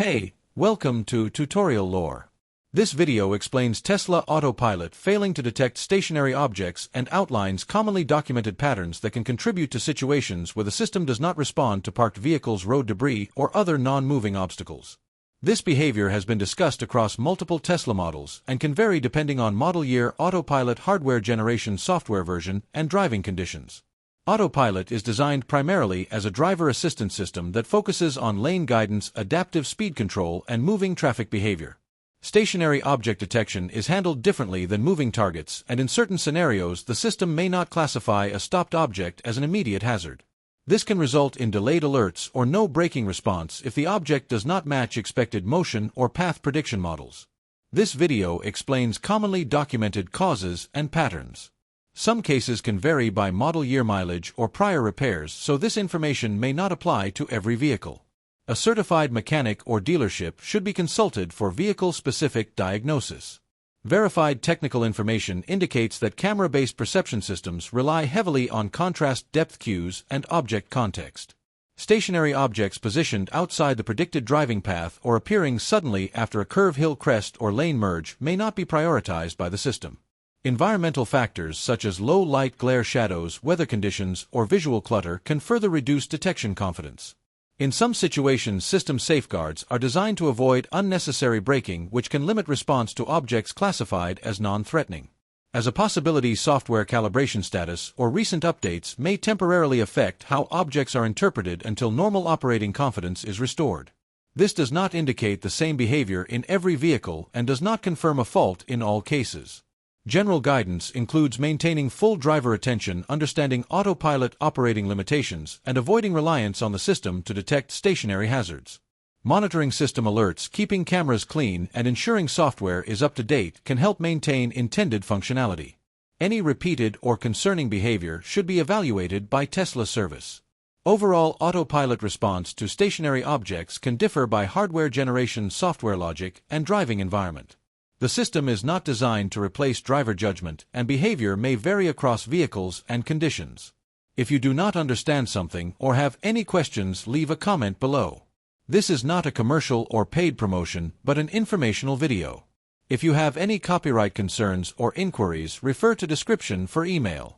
Hey, welcome to Tutorial Lore. This video explains Tesla Autopilot failing to detect stationary objects and outlines commonly documented patterns that can contribute to situations where the system does not respond to parked vehicles, road debris, or other non-moving obstacles. This behavior has been discussed across multiple Tesla models and can vary depending on model year, autopilot hardware generation, software version, and driving conditions. Autopilot is designed primarily as a driver assistance system that focuses on lane guidance, adaptive speed control, and moving traffic behavior. Stationary object detection is handled differently than moving targets, and in certain scenarios the system may not classify a stopped object as an immediate hazard. This can result in delayed alerts or no braking response if the object does not match expected motion or path prediction models. This video explains commonly documented causes and patterns. Some cases can vary by model year, mileage, or prior repairs, so this information may not apply to every vehicle. A certified mechanic or dealership should be consulted for vehicle-specific diagnosis. Verified technical information indicates that camera-based perception systems rely heavily on contrast depth cues and object context. Stationary objects positioned outside the predicted driving path or appearing suddenly after a curve, hill crest, or lane merge may not be prioritized by the system. Environmental factors such as low light, glare, shadows, weather conditions, or visual clutter can further reduce detection confidence. In some situations, system safeguards are designed to avoid unnecessary braking, which can limit response to objects classified as non-threatening. As a possibility, software calibration status or recent updates may temporarily affect how objects are interpreted until normal operating confidence is restored. This does not indicate the same behavior in every vehicle and does not confirm a fault in all cases. General guidance includes maintaining full driver attention, understanding autopilot operating limitations, and avoiding reliance on the system to detect stationary hazards. Monitoring system alerts, keeping cameras clean, and ensuring software is up to date can help maintain intended functionality. Any repeated or concerning behavior should be evaluated by Tesla service. Overall autopilot response to stationary objects can differ by hardware generation, software logic, and driving environment. The system is not designed to replace driver judgment, and behavior may vary across vehicles and conditions. If you do not understand something or have any questions, leave a comment below. This is not a commercial or paid promotion, but an informational video. If you have any copyright concerns or inquiries, refer to description for email.